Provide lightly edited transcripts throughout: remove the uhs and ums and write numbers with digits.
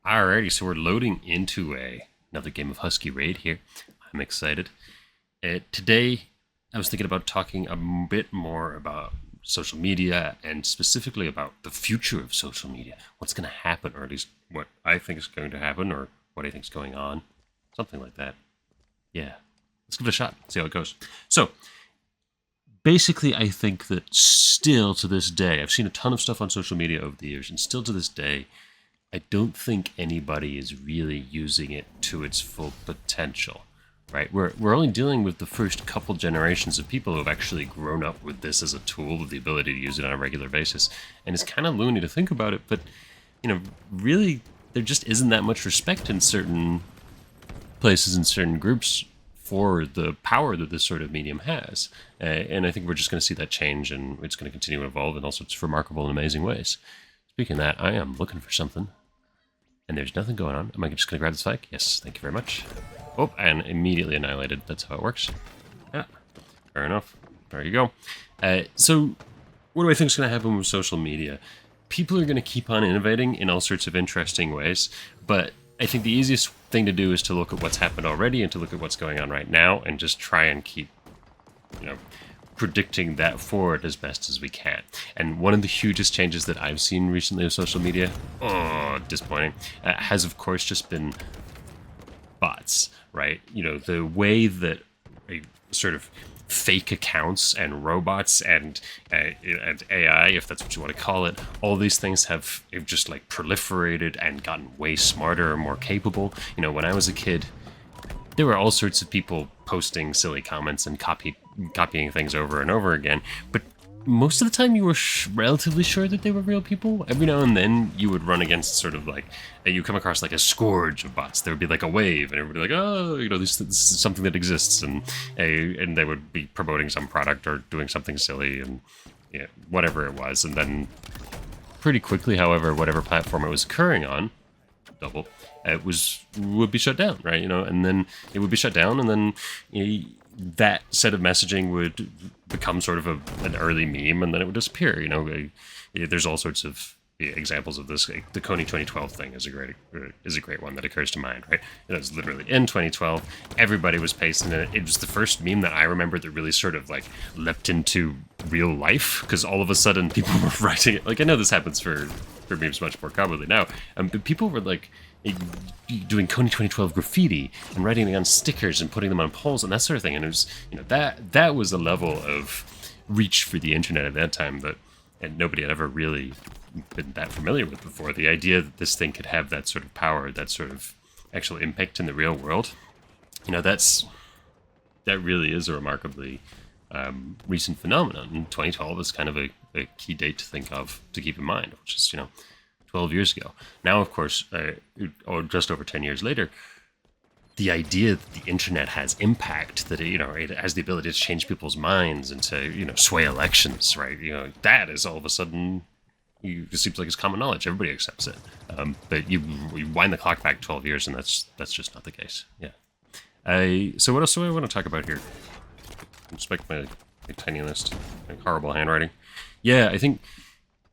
Alrighty, so we're loading into another game of Husky Raid here. I'm excited. Today, I was thinking about talking a bit more about social media and specifically about the future of social media. What's going to happen, or at least what I think is going to happen, or what I think is going on. Something like that. Yeah, let's give it a shot, see how it goes. So, basically, I think that still to this day, I've seen a ton of stuff on social media over the years, and still to this day, I don't think anybody is really using it to its full potential, right? We're only dealing with the first couple generations of people who have actually grown up with this as a tool, with the ability to use it on a regular basis. And it's kind of loony to think about it, but, really, there just isn't that much respect in certain places and certain groups for the power that this sort of medium has. And I think we're just going to see that change, and it's going to continue to evolve in all sorts of remarkable and amazing ways. Speaking of that, I am looking for something. And there's nothing going on. Am I just going to grab this spike? Yes, thank you very much. Oh, and immediately annihilated. That's how it works. Yeah, fair enough. There you go. So, what do I think is going to happen with social media? People are going to keep on innovating in all sorts of interesting ways, but I think the easiest thing to do is to look at what's happened already and to look at what's going on right now and just try and keep, predicting that forward as best as we can. And one of the hugest changes that I've seen recently with social media, disappointing, has of course just been bots, right? The way that a sort of fake accounts and robots and AI, if that's what you want to call it, all these things have just like proliferated and gotten way smarter and more capable. When I was a kid, there were all sorts of people posting silly comments and copying things over and over again, but most of the time you were relatively sure that they were real people. Every now and then you would run against sort of like, you come across like a scourge of bots. There would be like a wave, and everybody like, oh, this is something that exists, and they would be promoting some product or doing something silly, and whatever it was. And then pretty quickly, however, whatever platform it was occurring on, double, would be shut down, right? And then it would be shut down, and then that set of messaging would become sort of an early meme, and then it would disappear. There's all sorts of examples of this. The Coney 2012 thing is a great one that occurs to mind, right? It was literally in 2012. Everybody was pasting it. It was the first meme that I remember that really sort of like leapt into real life, because all of a sudden people were writing it. Like, I know this happens for memes much more commonly now, but people were like doing Coney 2012 graffiti and writing it on stickers and putting them on poles and that sort of thing. And it was, that was a level of reach for the internet at that time that nobody had ever really been that familiar with before. The idea that this thing could have that sort of power, that sort of actual impact in the real world, that really is a remarkably recent phenomenon. And 2012 is kind of a key date to think of, to keep in mind, which is, 12 years ago. Now, of course, or just over 10 years later, the idea that the internet has impact, that it has the ability to change people's minds and to sway elections, right? That is all of a sudden, it seems like it's common knowledge. Everybody accepts it. But you wind the clock back 12 years, and that's just not the case. Yeah. So what else do I want to talk about here? Inspect my tiny list, my horrible handwriting. Yeah, I think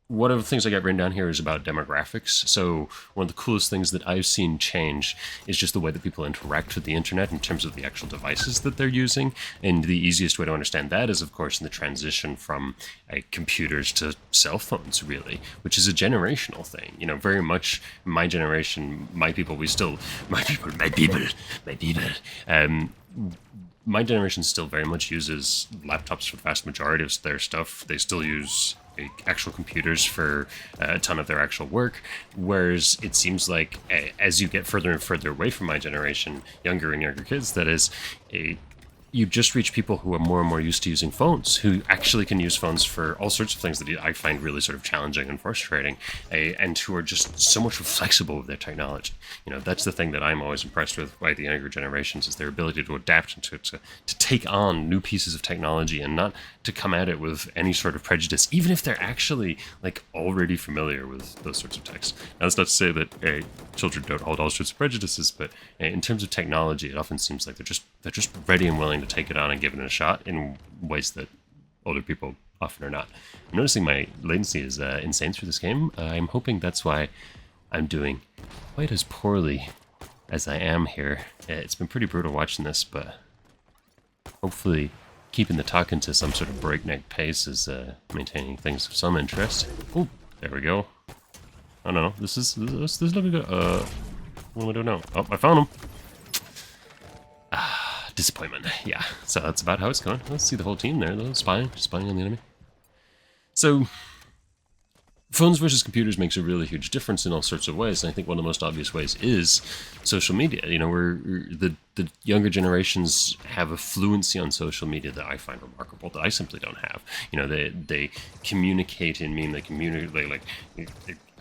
one of the things I got written down here is about demographics. So one of the coolest things that I've seen change is just the way that people interact with the internet in terms of the actual devices that they're using. And the easiest way to understand that is, of course, in the transition from computers to cell phones, really, which is a generational thing. Very much my generation, my people, my generation still very much uses laptops for the vast majority of their stuff. They still use actual computers for a ton of their actual work, whereas it seems like as you get further and further away from my generation, younger and younger kids, that is, you just reach people who are more and more used to using phones, who actually can use phones for all sorts of things that I find really sort of challenging and frustrating, and who are just so much more flexible with their technology. That's the thing that I'm always impressed with by the younger generations, is their ability to adapt and to take on new pieces of technology and not to come at it with any sort of prejudice, even if they're actually like already familiar with those sorts of texts. Now, that's not to say that children don't hold all sorts of prejudices, but in terms of technology, it often seems like they're just ready and willing to take it on and give it a shot in ways that older people often are not. I'm noticing my latency is insane through this game. I'm hoping that's why I'm doing quite as poorly as I am here. It's been pretty brutal watching this, but hopefully keeping the talk into some sort of breakneck pace is maintaining things of some interest. Oh, there we go. I don't know. This is looking good. What do I do now? Oh, I found him. Disappointment. Yeah. So that's about how it's going. Let's see the whole team there, though. Spying on the enemy. So, phones versus computers makes a really huge difference in all sorts of ways, and I think one of the most obvious ways is social media. You know, where the younger generations have a fluency on social media that I find remarkable, that I simply don't have. You know, they communicate in meme, they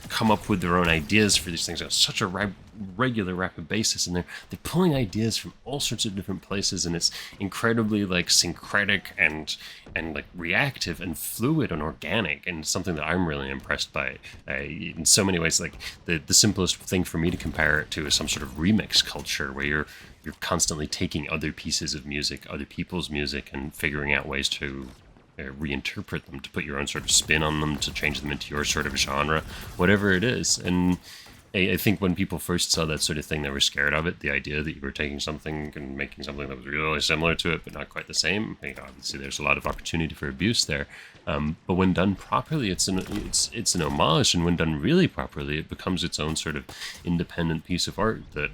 come up with their own ideas for these things on such a regular, rapid basis, and they're pulling ideas from all sorts of different places, and it's incredibly like syncretic and like reactive and fluid and organic, and something that I'm really impressed by in so many ways. Like the simplest thing for me to compare it to is some sort of remix culture where you're constantly taking other pieces of music, other people's music, and figuring out ways to reinterpret them, to put your own sort of spin on them, to change them into your sort of genre, whatever it is. And I think when people first saw that sort of thing, they were scared of it. The idea that you were taking something and making something that was really similar to it, but not quite the same. You know, obviously, there's a lot of opportunity for abuse there. But when done properly, it's an homage, and when done really properly, it becomes its own sort of independent piece of art that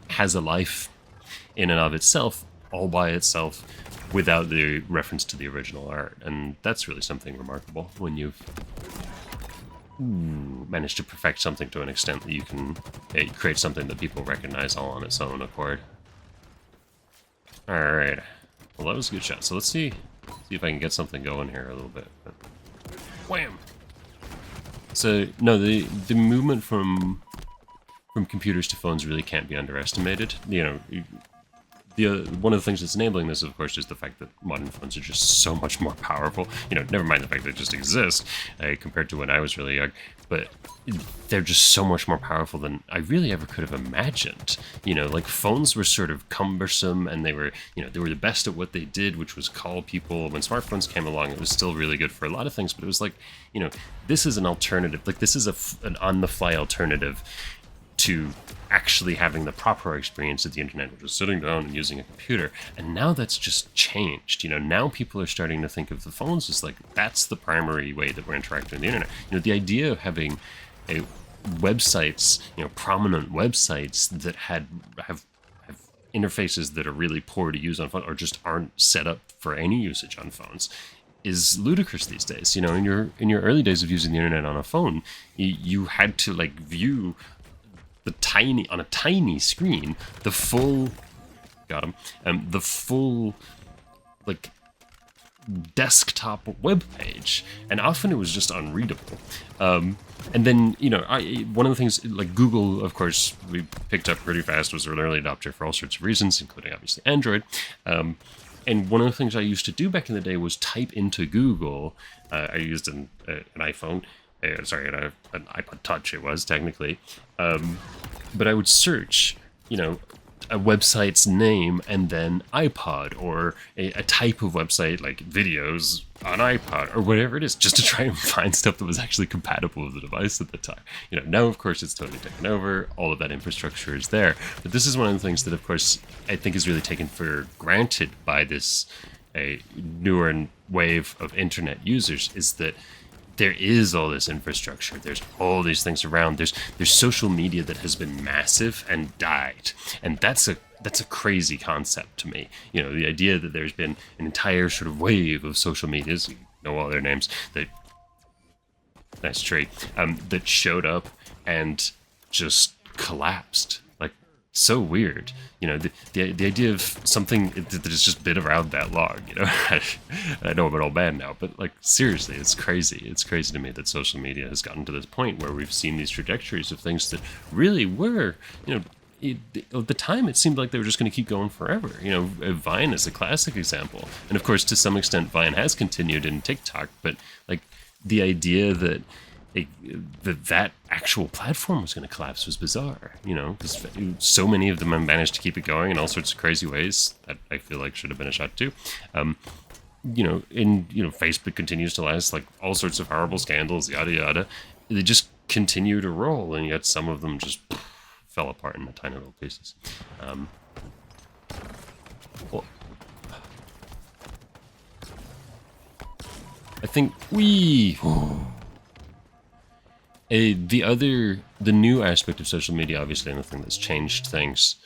has a life in and of itself, all by itself, without the reference to the original art. And that's really something remarkable when you've managed to perfect something to an extent that you can create something that people recognize all on its own accord. Alright, well that was a good shot. So let's see if I can get something going here a little bit. Wham! So no, the movement from computers to phones really can't be underestimated. You know, one of the things that's enabling this, of course, is the fact that modern phones are just so much more powerful. You know, never mind the fact that they just exist compared to when I was really young, but they're just so much more powerful than I really ever could have imagined. You know, like phones were sort of cumbersome, and they were the best at what they did, which was call people. When smartphones came along, it was still really good for a lot of things, but it was like, you know, this is an alternative. Like, this is an on-the-fly alternative to actually having the proper experience of the internet, which was sitting down and using a computer. And now that's just changed. You know, now people are starting to think of the phones as like, that's the primary way that we're interacting with the internet. You know, the idea of having websites, you know, prominent websites that have interfaces that are really poor to use on phones, or just aren't set up for any usage on phones, is ludicrous these days. You know, in your early days of using the internet on a phone, you had to like view on a tiny screen, the full like desktop web page, and often it was just unreadable. And then, you know, one of the things, like Google, of course, we picked up pretty fast, was an early adopter for all sorts of reasons, including obviously Android. And one of the things I used to do back in the day was type into Google. I used an iPhone. An iPod Touch it was, technically. But I would search, you know, a website's name and then iPod, or a type of website like videos on iPod, or whatever it is, just to try and find stuff that was actually compatible with the device at the time. You know, now of course it's totally taken over, all of that infrastructure is there. But this is one of the things that, of course, I think is really taken for granted by this newer wave of internet users, is that there is all this infrastructure. There's all these things around. There's social media that has been massive and died, and that's a crazy concept to me. You know, the idea that there's been an entire sort of wave of social medias, you know all their names, that showed up and just collapsed. Like, so weird. You know, the idea of something that has just been around that long, you know. I know I'm an old man now, but like, seriously, it's crazy. It's crazy to me that social media has gotten to this point where we've seen these trajectories of things that really were, you know, at the time it seemed like they were just going to keep going forever. You know, Vine is a classic example. And of course, to some extent, Vine has continued in TikTok, but like, the idea that that actual platform was going to collapse was bizarre, you know, because so many of them have managed to keep it going in all sorts of crazy ways that I feel like should have been a shot too. You know, Facebook continues to last, like all sorts of horrible scandals, yada yada. They just continue to roll, and yet some of them just fell apart into tiny little pieces. Well, I think the new aspect of social media, obviously, and the thing that's changed things,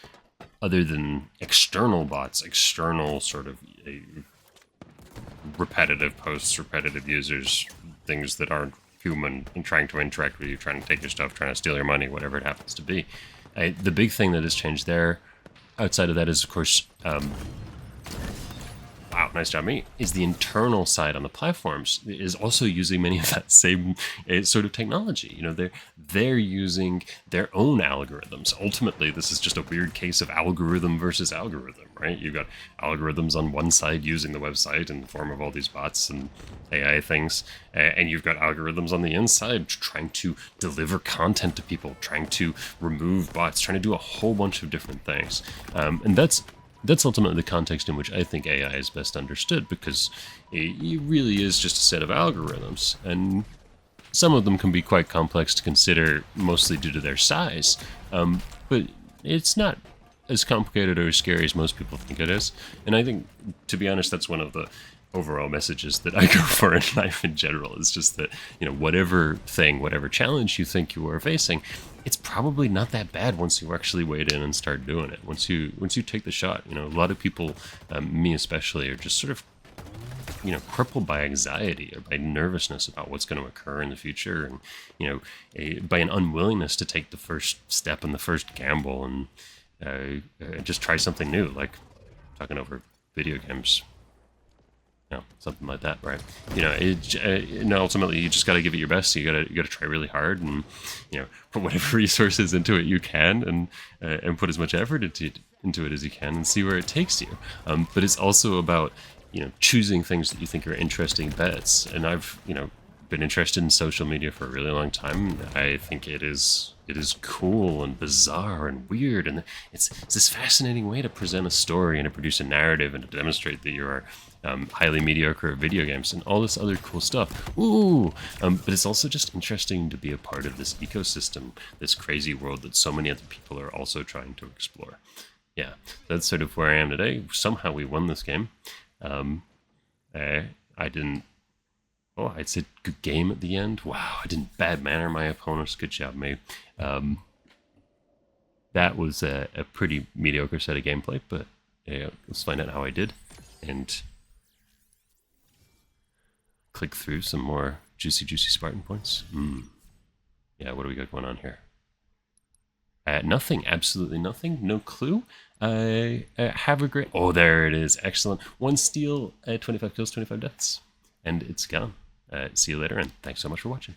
other than external bots, external sort of repetitive posts, repetitive users, things that aren't human and trying to interact with you, trying to take your stuff, trying to steal your money, whatever it happens to be. The big thing that has changed there, outside of that, is, of course, wow, nice job, me, is the internal side on the platforms is also using many of that same sort of technology. You know, they're using their own algorithms. Ultimately, this is just a weird case of algorithm versus algorithm, right? You've got algorithms on one side using the website in the form of all these bots and AI things, and you've got algorithms on the inside trying to deliver content to people, trying to remove bots, trying to do a whole bunch of different things. And that's ultimately the context in which I think AI is best understood, because it really is just a set of algorithms, and some of them can be quite complex to consider, mostly due to their size. But it's not as complicated or as scary as most people think it is. And I think, to be honest, that's one of the overall messages that I go for in life in general, is just that, you know, whatever thing, whatever challenge you think you are facing, it's probably not that bad once you actually wade in and start doing it. Once you take the shot. You know, a lot of people, me especially, are just sort of, you know, crippled by anxiety or by nervousness about what's going to occur in the future, and, you know, by an unwillingness to take the first step and the first gamble and just try something new, like talking over video games. You know, something like that, right? You know, ultimately you just got to give it your best. You got to try really hard, and, you know, put whatever resources into it you can, and put as much effort into it as you can, and see where it takes you. But it's also about, you know, choosing things that you think are interesting bets. And I've, you know, been interested in social media for a really long time. I think it is cool and bizarre and weird, and it's this fascinating way to present a story and to produce a narrative and to demonstrate that you are highly mediocre at video games and all this other cool stuff. But it's also just interesting to be a part of this ecosystem, this crazy world that so many other people are also trying to explore. Yeah, that's sort of where I am today. Somehow we won this game. I didn't. Oh, I'd say good game at the end. Wow, I didn't bad manner my opponents. Good job, mate. That was a pretty mediocre set of gameplay, but let's find out how I did, and click through some more juicy Spartan points. Yeah, what do we got going on here? Nothing, absolutely nothing, no clue. Have a great... Oh, there it is, excellent. 1 steal, 25 kills, 25 deaths. And it's gone. See you later, and thanks so much for watching.